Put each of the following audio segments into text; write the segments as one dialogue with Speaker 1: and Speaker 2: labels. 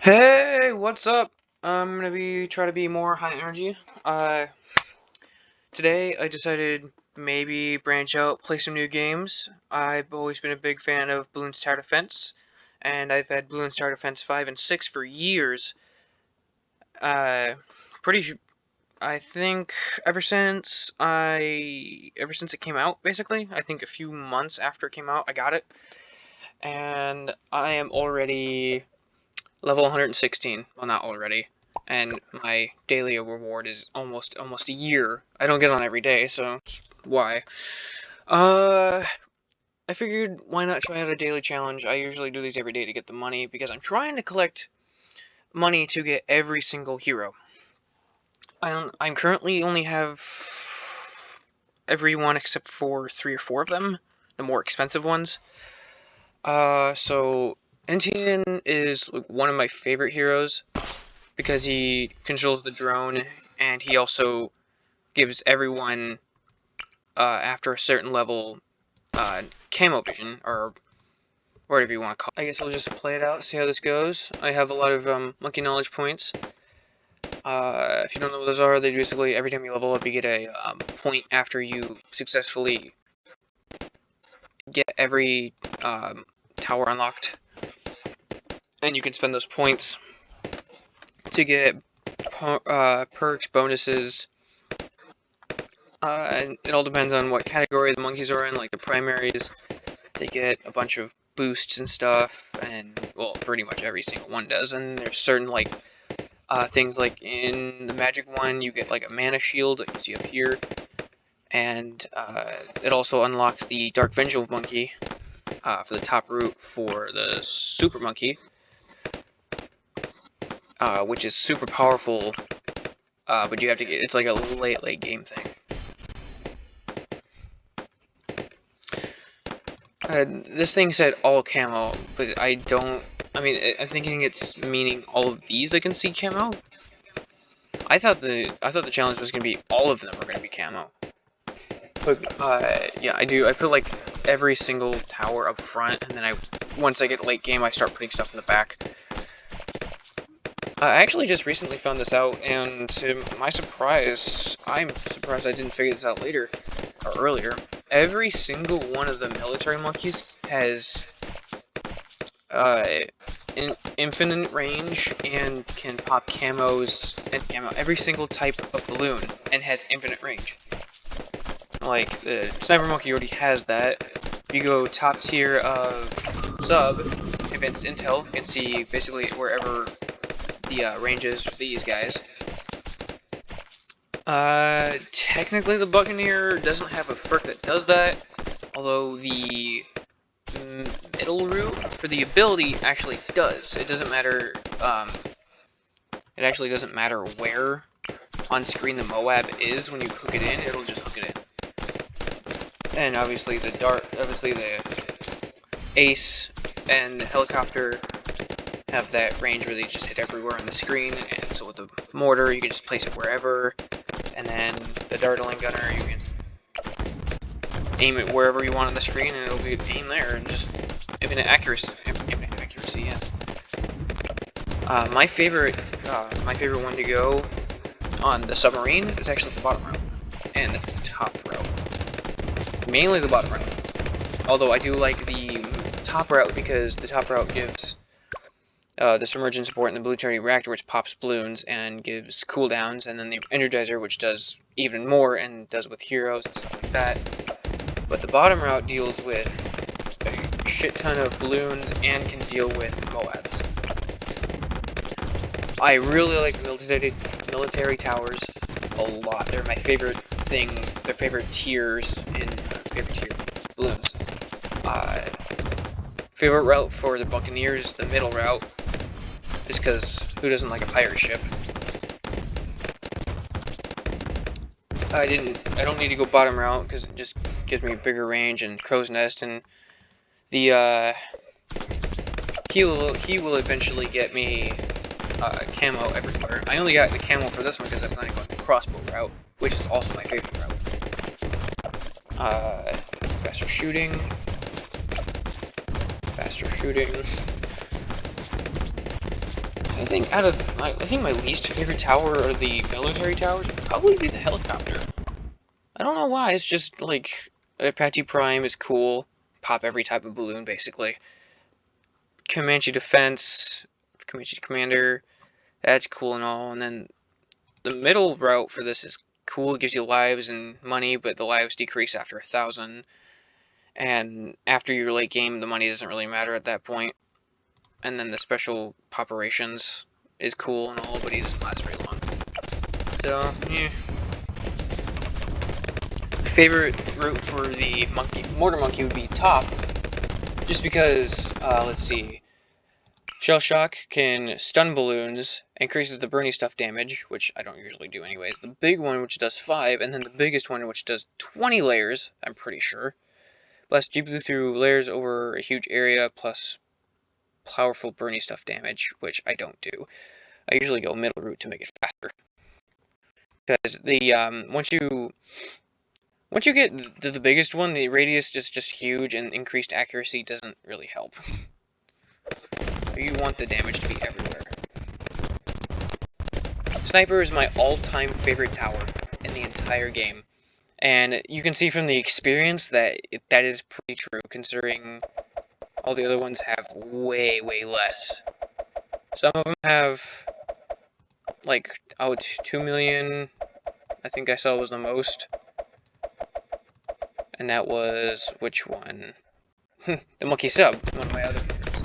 Speaker 1: Hey, what's up? I'm gonna be try to be more high energy. Uh, Today I decided maybe branch out, play some new games. I've always been a big fan of Bloons Tower Defense, and I've had Bloons Tower Defense 5 and 6 for years. Uh, pretty, I think ever since it came out, basically. I think a few months after it came out, I got it, and I am already level 116. Well, not already. And my daily reward is almost a year. I don't get on every day, so why? Uh, I figured why not try out a daily challenge. I usually do these every day to get the money because I'm trying to collect money to get every single hero. I'm currently only have every one except for 3 or 4 of them, the more expensive ones. So Entian is like, one of my favorite heroes because he controls the drone, and he also gives everyone, after a certain level, camo vision, or whatever you want to call it. I guess I'll just play it out, see how this goes. I have a lot of monkey knowledge points. If you don't know what those are, they basically, every time you level up, you get a point after you successfully get every tower unlocked. And you can spend those points to get perks, bonuses. And it all depends on what category the monkeys are in. Like the primaries, they get a bunch of boosts and stuff, and well, pretty much every single one does. And there's certain like things like in the magic one, you get like a mana shield that you see up here, and it also unlocks the Dark Vengeful monkey for the top route for the super monkey, which is super powerful. But you have to get, it's like a late game thing. This thing said all camo, but I don't. I mean, I'm thinking it's meaning all of these I can see camo. I thought the challenge was gonna be all of them are gonna be camo. But yeah, I do. I put like every single tower up front, and then once I get late game, I start putting stuff in the back. I actually just recently found this out, and to my surprise, I'm surprised I didn't figure this out later or earlier. Every single one of the military monkeys has infinite range and can pop camos and camo. Every single type of balloon and has infinite range. Like the sniper monkey already has that. If you go top tier of sub, advanced intel, you can see basically wherever the range is for these guys. Technically the Buccaneer doesn't have a perk that does that, although the middle route for the ability actually does. It doesn't matter, it actually doesn't matter where on screen the Moab is. When you hook it in, it'll just hook it in. And obviously the Ace and the helicopter have that range where they just hit everywhere on the screen, and so with the mortar, you can just place it wherever. And then the dartling gunner, you can aim it wherever you want on the screen, and it'll be aimed there, and just infinite accuracy. Yes. My favorite one to go on the submarine is actually the bottom route and the top route. Mainly the bottom route. Although I do like the top route because the top route gives the submergent support in the blue trinity reactor, which pops balloons and gives cooldowns, and then the energizer, which does even more and does with heroes and stuff like that. But the bottom route deals with a shit ton of balloons and can deal with Moabs. I really like military towers a lot. They're my favorite thing. They're favorite tiers in favorite tier balloons. Favorite route for the Buccaneers, the middle route. Just because who doesn't like a pirate ship? I don't need to go bottom route because it just gives me a bigger range and crow's nest, and the he will eventually get me camo everywhere. I only got the camo for this one because I'm planning on the crossbow route, which is also my favorite route. Faster shooting. I think I think my least favorite tower are the military towers. Would probably be the helicopter. I don't know why. It's just like Apache Prime is cool. Pop every type of balloon basically. Comanche Defense, Comanche Commander. That's cool and all. And then the middle route for this is cool. It gives you lives and money, but the lives decrease after 1,000. And after your late game, the money doesn't really matter at that point. And then the special operations is cool and all, but he doesn't last very long. So, yeah. Favorite route for the mortar monkey would be top, just because, let's see, Shell Shock can stun balloons, increases the burny stuff damage, which I don't usually do anyways, the big one which does 5, and then the biggest one which does 20 layers, I'm pretty sure. Blast deeply through layers over a huge area, plus powerful burny stuff damage, which I don't do. I usually go middle route to make it faster. Because the, once you get the biggest one, the radius is just huge, and increased accuracy doesn't really help. You want the damage to be everywhere. Sniper is my all-time favorite tower in the entire game. And you can see from the experience that that is pretty true, considering all the other ones have way, way less. Some of them have, like, 2 million, I think I saw was the most. And that was, which one? The Monkey Sub, one of my other favorites.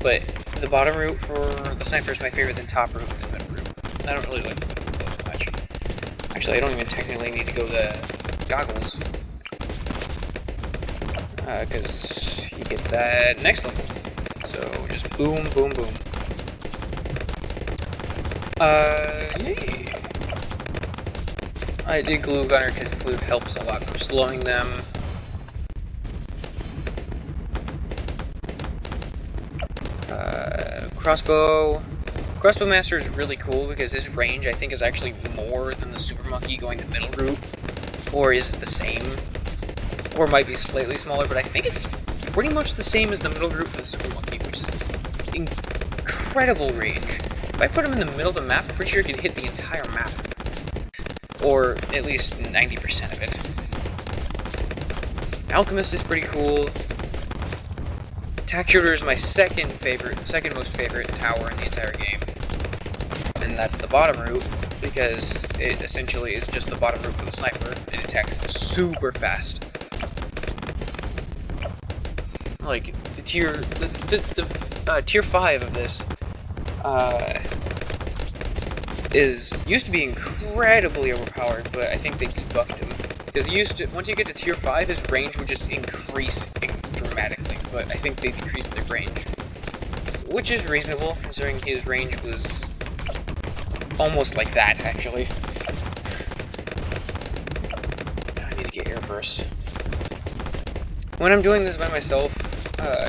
Speaker 1: But the bottom route for the sniper is my favorite than top route and the middle route. I don't really like the middle route much. Actually, I don't even technically need to go the goggles. Because he gets that next level. So, just boom, boom, boom. Yay. I did Glue Gunner because glue helps a lot for slowing them. Crossbow. Crossbow Master is really cool because his range, I think, is actually more than the Super Monkey going the middle route. Or is it the same? Or might be slightly smaller, but I think it's pretty much the same as the middle route for the Super Monkey, which is incredible range. If I put him in the middle of the map, I'm pretty sure he can hit the entire map. Or at least 90% of it. Alchemist is pretty cool. Attack Shooter is my second most favorite tower in the entire game. And that's the bottom route, because it essentially is just the bottom route for the sniper. It attacks super fast. Like, the tier 5 of this, used to be incredibly overpowered, but I think they debuffed him. Because once you get to tier 5, his range would just increase dramatically, but I think they decreased their range. Which is reasonable, considering his range was almost like that, actually. I need to get air burst. When I'm doing this by myself,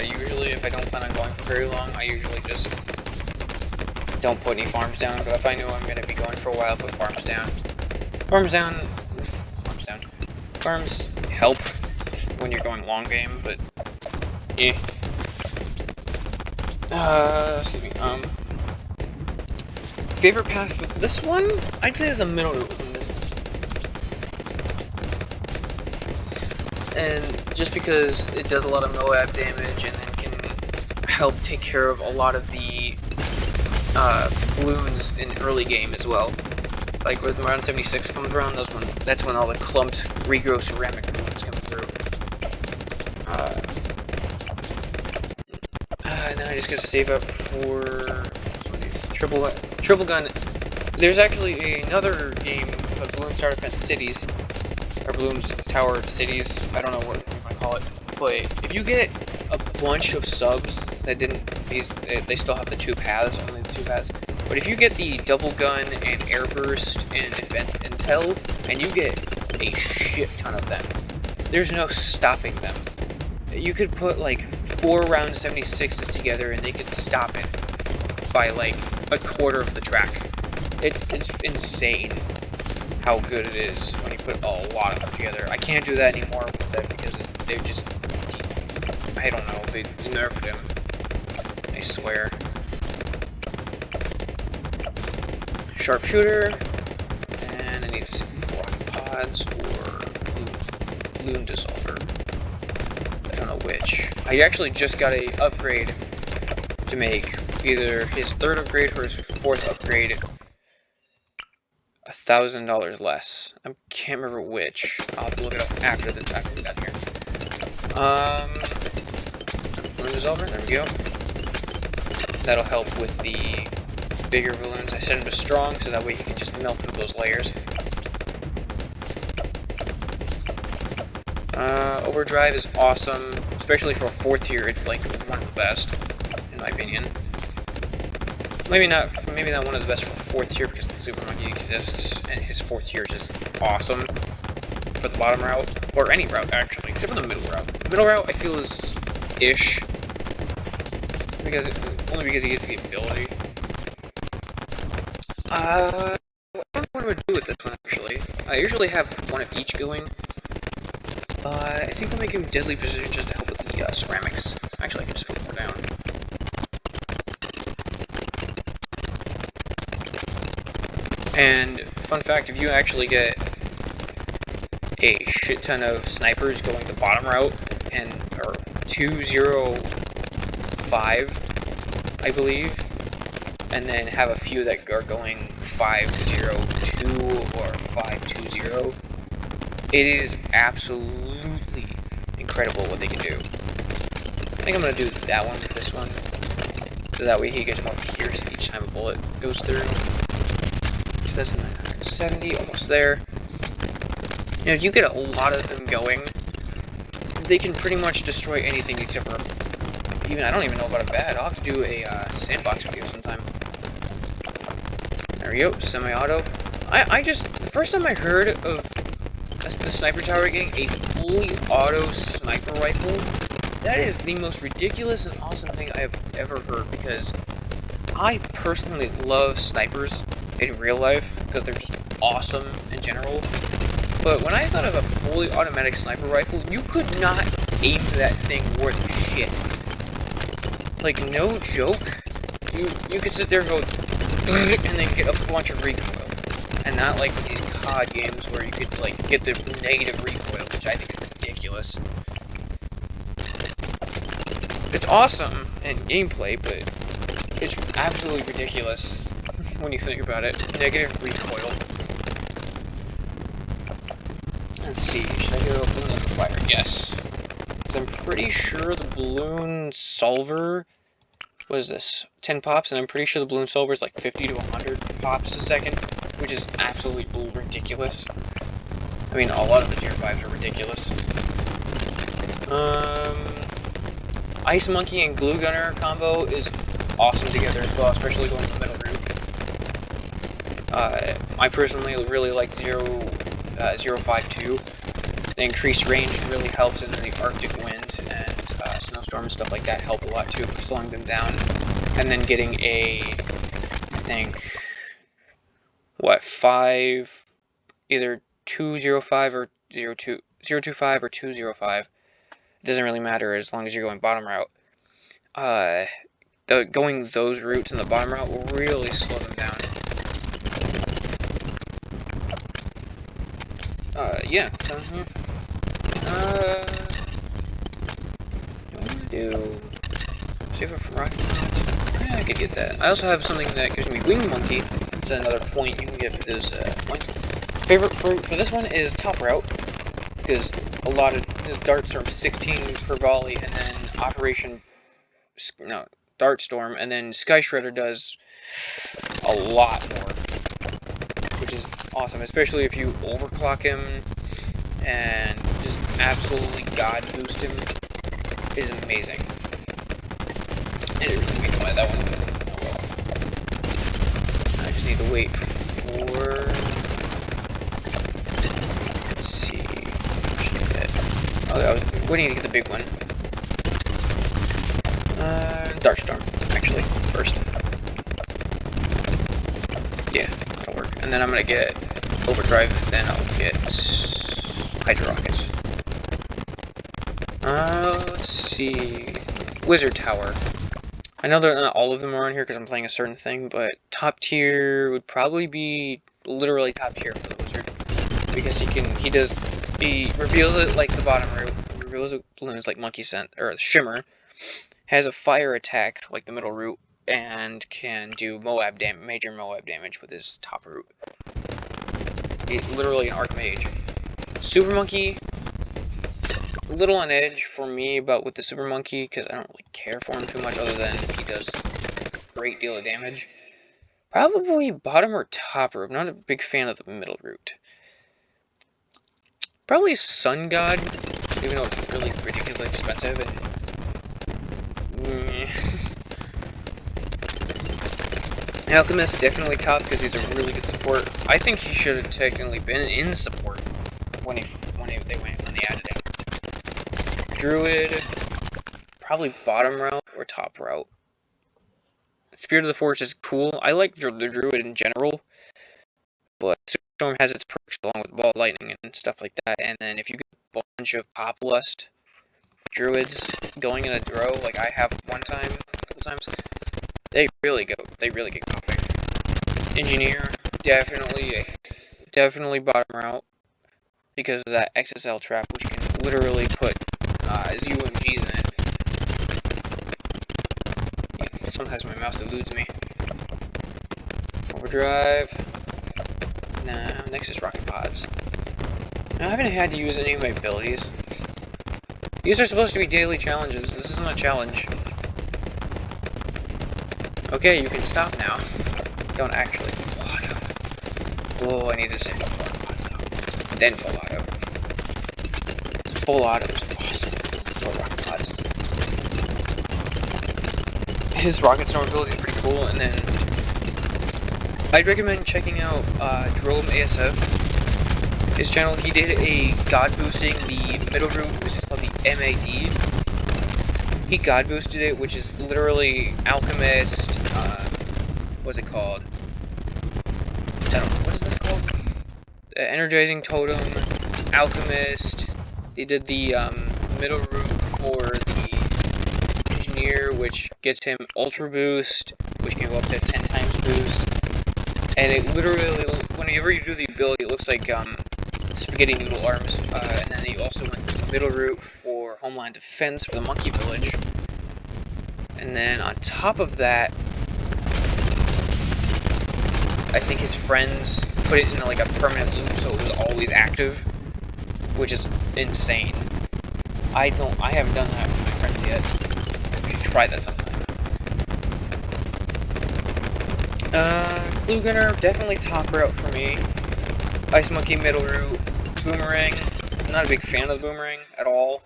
Speaker 1: usually if I don't plan on going for very long, I usually just don't put any farms down, but if I know I'm going to be going for a while, put farms down. Farms help when you're going long game, but yeah. Excuse me. Favorite path with this one? I'd say it's the middle route from this one. And just because it does a lot of Moab damage and then can help take care of a lot of the balloons in early game as well. Like when round 76 comes around, that's when all the clumped regrow ceramic balloons come through. Now I just gotta save up for triple gun. There's actually another game called Bloons Tower Defense Cities, or Bloons Tower Cities. I don't know what you want to call it. But if you get a bunch of subs that they still have the 2 paths, only the 2 paths. But if you get the double gun and air burst and advanced intel, and you get a shit ton of them, there's no stopping them. You could put like 4 round 76s together and they could stop it by like a quarter of the track. It's insane how good it is when you put a lot of them together. I can't do that anymore with them because they're just, I don't know, they nerfed him. I swear. sharpshooter, and I need rocket pods or balloon dissolver. I don't know which. I actually just got a upgrade to make either his 3rd upgrade or his 4th upgrade $1,000 less. I can't remember which. I'll have to look it up after we got here. Balloon dissolver, there we go. That'll help with the bigger balloons. I set him to strong, so that way he can just melt through those layers. Overdrive is awesome, especially for a 4th tier. It's like one of the best, in my opinion. Maybe not one of the best for the 4th tier because the Super Monkey exists, and his 4th tier is just awesome for the bottom route, or any route actually, except for the middle route. The middle route I feel is ish, only because he gets the ability. I don't know what I would do with this one actually. I usually have one of each going. I think I'll make him Deadly Precision just to help with the ceramics. Actually, I can just put more down. And, fun fact, if you actually get a shit ton of snipers going the bottom route, or 205, I believe, and then have a few that are going 502 or 520, it is absolutely incredible what they can do. I think I'm going to do that one with this one, so that way he gets more pierce each time a bullet goes through. So that's 970, almost there. You know, you get a lot of them going, they can pretty much destroy anything except for, I don't even know about a bat. I'll have to do a sandbox video sometime. There we go, semi-auto. The first time I heard of the sniper tower getting a fully auto sniper rifle, that is the most ridiculous and awesome thing I have ever heard, because I personally love snipers in real life, because they're just awesome in general. But when I thought of a fully automatic sniper rifle, you could not aim that thing worth shit. Like, no joke, you could sit there and go, and then get a bunch of recoil. And not like with these COD games where you could, like, get the negative recoil, which I think is ridiculous. It's awesome in gameplay, but it's absolutely ridiculous when you think about it. Negative recoil. Let's see, should I go balloon amplifier? Yes. I'm pretty sure the balloon solver was this 10 pops, and I'm pretty sure the balloon solver is like 50 to 100 pops a second, which is absolutely ridiculous. I mean, a lot of the tier 5s are ridiculous. Ice Monkey and Glue Gunner combo is awesome together as well, especially going to the middle route. I personally really like 052. The increased range really helps, and the Arctic wind and snowstorm and stuff like that help a lot too for slowing them down. And then getting a, I think, what, 5, either 205 or 025 or 205. It doesn't really matter as long as you're going bottom route. Going those routes in the bottom route will really slow them down. Yeah, so here. Do I want to do save it from rocket? Yeah, I could get that. I also have something that gives me Wing Monkey. That's another point you can get for those points. Favorite for this one is top route, because a lot of darts are 16 per volley, and then Dart Storm, and then Sky Shredder does a lot more, which is awesome, especially if you overclock him and just absolutely god boost him. It is amazing. I didn't really mean to buy that one, but oh well. I just need to wait for... Let's see. I was waiting to get the big one. Darkstorm, actually, first. Yeah, that'll work. And then I'm gonna get Overdrive, and then I'll get Hydro Rockets. Let's see. Wizard Tower. I know that not all of them are on here because I'm playing a certain thing, but top tier would probably be literally top tier for the wizard. Because he reveals it like the bottom route, reveals it balloons like Monkey Scent, or Shimmer, has a fire attack like the middle route, and can do major Moab damage with his top route. He's literally an arc mage. Super Monkey, a little on edge for me, but with the Super Monkey, because I don't really care for him too much other than he does a great deal of damage. Probably bottom or top route. Not a big fan of the middle route. Probably Sun God, even though it's really ridiculously expensive. Alchemist, definitely top because he's a really good support. I think he should have technically been in support when they added him. Druid, probably bottom route or top route. Spirit of the Forest is cool. I like the Druid in general, but Storm has its perks along with Ball Lightning and stuff like that. And then if you get a bunch of Pop Lust Druids going in a row, like I have a couple times, they really get popping. Engineer, definitely bottom route because of that XSL trap, which can literally put UMGs in it. Yeah, sometimes my mouse eludes me. Overdrive. Nah, next is Rocket Pods. Now, I haven't had to use any of my abilities. These are supposed to be daily challenges. This isn't a challenge. Okay, you can stop now. Don't actually full auto. Whoa, I need to save up Rocket Pods now. Then full auto. Full auto is awesome for Rocket Pods. His Rocket Storm ability is pretty cool, and then I'd recommend checking out Drome ASF. His channel, he did a God boosting the middle route, which is called the MAD. He God boosted it, which is literally Alchemist, what's it called? I don't know, what is this called? Energizing Totem, Alchemist. They did the middle route for the Engineer, which gets him Ultra Boost, which can go up to 10 times boost. And it literally, whenever you do the ability, it looks like spaghetti noodle arms. And then they also went the middle route for Homeland Defense for the Monkey Village. And then on top of that, I think his friends put it in like a permanent loop so it was always active, which is insane. I haven't done that with my friends yet. We should try that sometime. Glue Gunner, definitely top route for me. Ice Monkey, middle route. Boomerang, I'm not a big fan of the Boomerang at all,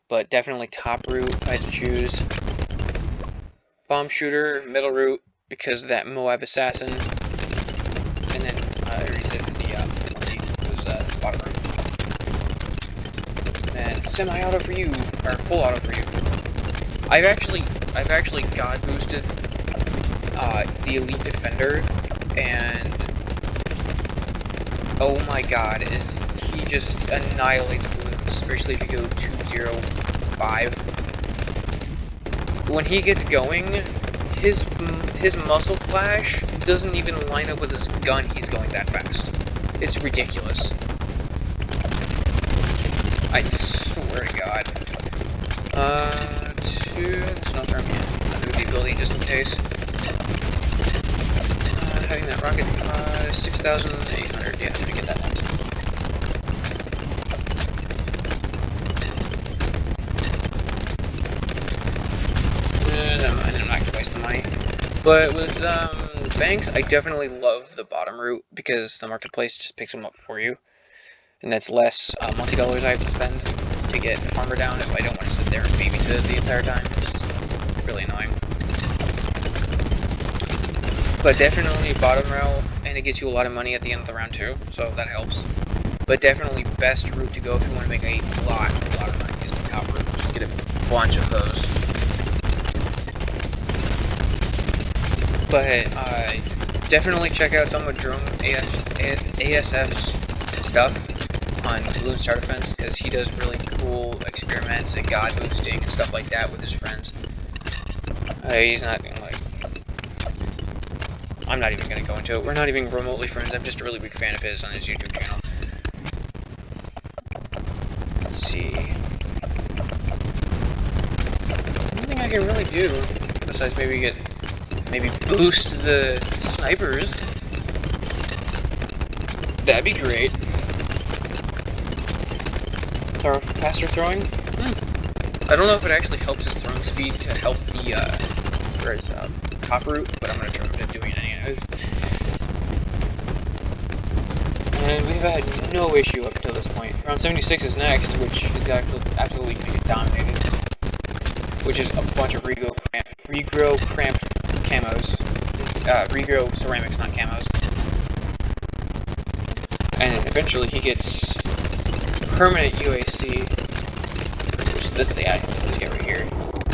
Speaker 1: but definitely top route if I had to choose. Bomb Shooter, middle route, because of that Moab Assassin. And then, I already said the Monkey was bottom route. And then semi-auto for you, or full auto for you. I've actually God boosted the Elite Defender, and oh my god, he just annihilates balloons, especially if you go 205. When he gets going, his muscle flash doesn't even line up with his gun, he's going that fast. It's ridiculous. I swear to god. Snowstorm, yeah. I'll do the ability just in case. Having that rocket, 6,800, yeah, let me get that next. I'm not gonna waste the money. But with banks, I definitely love the bottom route because the marketplace just picks them up for you. And that's less multi-dollars I have to spend to get farmer down if I don't want to sit there and babysit the entire time. It's really annoying. But definitely bottom route, and it gets you a lot of money at the end of the round too, so that helps. But definitely best route to go if you want to make a lot of money is the top route. Just get a bunch of those. But definitely check out some of Drone ASF's stuff on Bloons Tower Defense, because he does really cool experiments and god boosting and stuff like that with his friends. He's not, like... I'm not even gonna go into it. We're not even remotely friends. I'm just a really big fan of his on his YouTube channel. Let's see. Nothing I can really do, besides maybe boost the snipers. That'd be great. Or faster throwing? I don't know if it actually helps his throwing speed to help the, for his, top route, but I'm gonna try doing it anyways. And we've had no issue up until this point. Round 76 is next, which is absolutely gonna get dominated. Which is a bunch of regrow cramped camos. Regrow ceramics, not camos. And eventually he gets permanent UAC, which is this guy right here.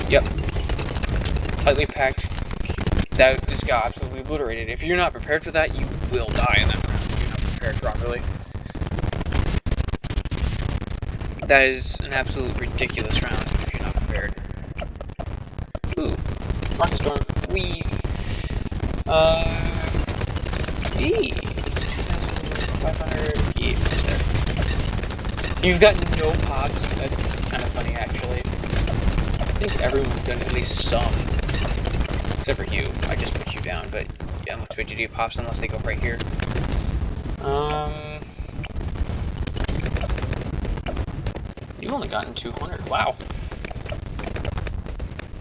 Speaker 1: Yep. Tightly packed. That just got absolutely obliterated. If you're not prepared for that, you will die in that round if you're not prepared properly. That is an absolute ridiculous round if you're not prepared. Ooh. Rocket Storm. Wee. E. 2,500. E. There. You've got no pops. That's kind of funny, actually. I think everyone's got at least some. Except for you. I just put you down, but yeah, I'm going to do pops unless they go right here. You've only gotten 200. Wow.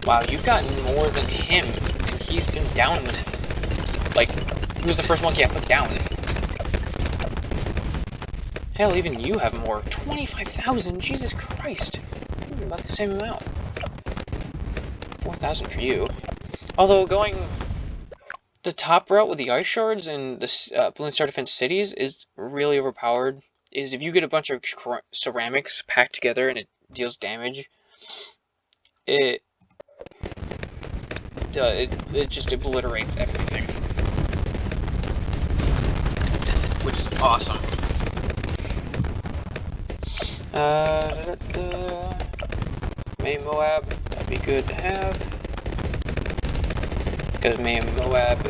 Speaker 1: Wow, you've gotten more than him, and he's been down with, like, he was the first monkey I put down. Hell, even you have more. 25,000? Jesus Christ. About the same amount. 4,000 for you. Although, going the top route with the ice shards and the Bloons Tower Defense cities is really overpowered. Is if you get a bunch of ceramics packed together and it deals damage, it just obliterates everything, which is awesome. Main Moab, that'd be good to have, because main Moab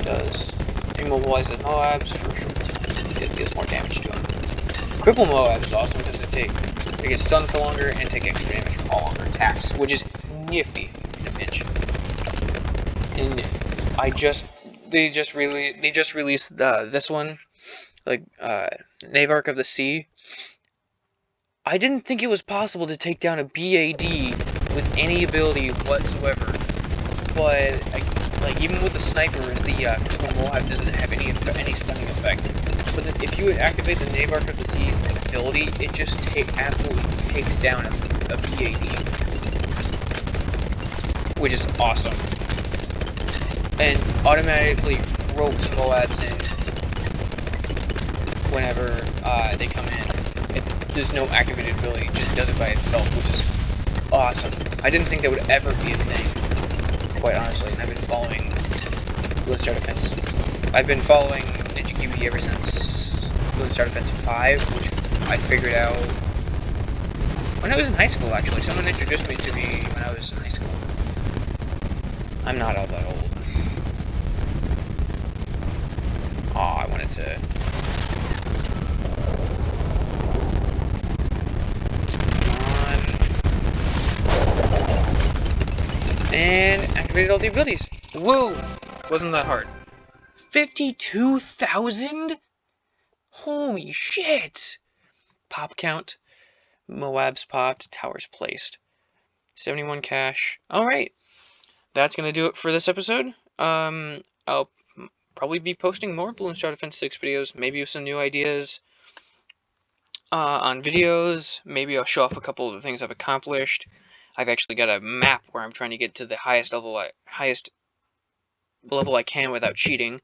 Speaker 1: does immobilizes Moabs for a short time. It deals more damage to them. Cripple Moab is awesome because they get stunned for longer and take extra damage from all longer attacks, which is nifty in a pinch. And they just released this one, like Navarch of the Sea. I didn't think it was possible to take down a BAD with any ability whatsoever, but like even with the snipers, the Moab doesn't have any stunning effect. But then if you would activate the Navarch of the Sea's ability, it just absolutely takes down a BAD, which is awesome, and automatically ropes Moabs in whenever they come in. There's no activated ability, it just does it by itself, which is awesome. I didn't think that would ever be a thing, quite honestly, and I've been following Bloons Tower Defense. I've been following Ninja QB ever since Bloons Tower Defense 5, which I figured out when I was in high school, actually. Someone introduced me to me when I was in high school. I'm not all that old. Aw, I wanted to... And activated all the abilities. Woo! Wasn't that hard. 52,000? Holy shit! Pop count. Moabs popped. Towers placed. 71 cash. Alright. That's gonna do it for this episode. I'll probably be posting more Bloons Tower Defense 6 videos. Maybe with some new ideas on videos. Maybe I'll show off a couple of the things I've accomplished. I've actually got a map where I'm trying to get to the highest level I can without cheating.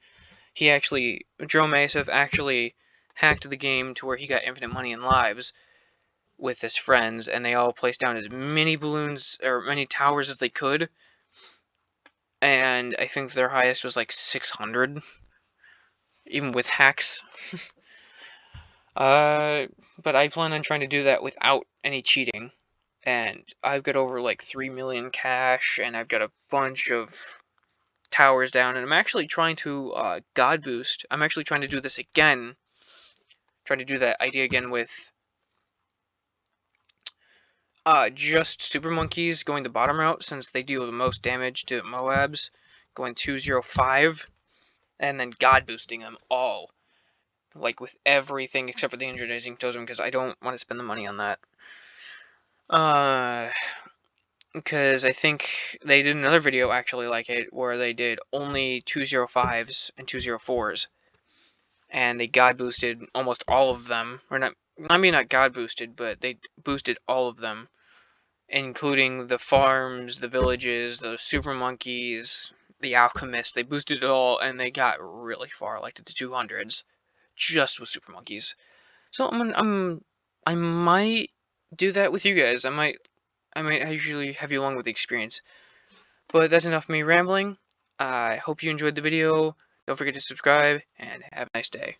Speaker 1: Dromassive actually hacked the game to where he got infinite money and lives with his friends, and they all placed down as many balloons or many towers as they could. And I think their highest was like 600, even with hacks. But I plan on trying to do that without any cheating. and I've got over like 3 million cash, and I've got a bunch of towers down, and I'm actually trying to god boost. I'm actually trying to do this again, trying to do that idea again with just super monkeys going the bottom route, since they deal the most damage to Moabs, going 205, and then god boosting them all, like with everything except for the energizing totem, because I don't want to spend the money on that. Because I think they did another video actually like it, where they did only 205s and 204s, and they god boosted almost all of them, or not. I mean, not god boosted, but they boosted all of them, including the farms, the villages, the super monkeys, the alchemists. They boosted it all, and they got really far, like to the 200s, just with super monkeys. So I might do that with you guys. I might actually have you along with the experience. But that's enough of me rambling. I hope you enjoyed the video. Don't forget to subscribe, and have a nice day.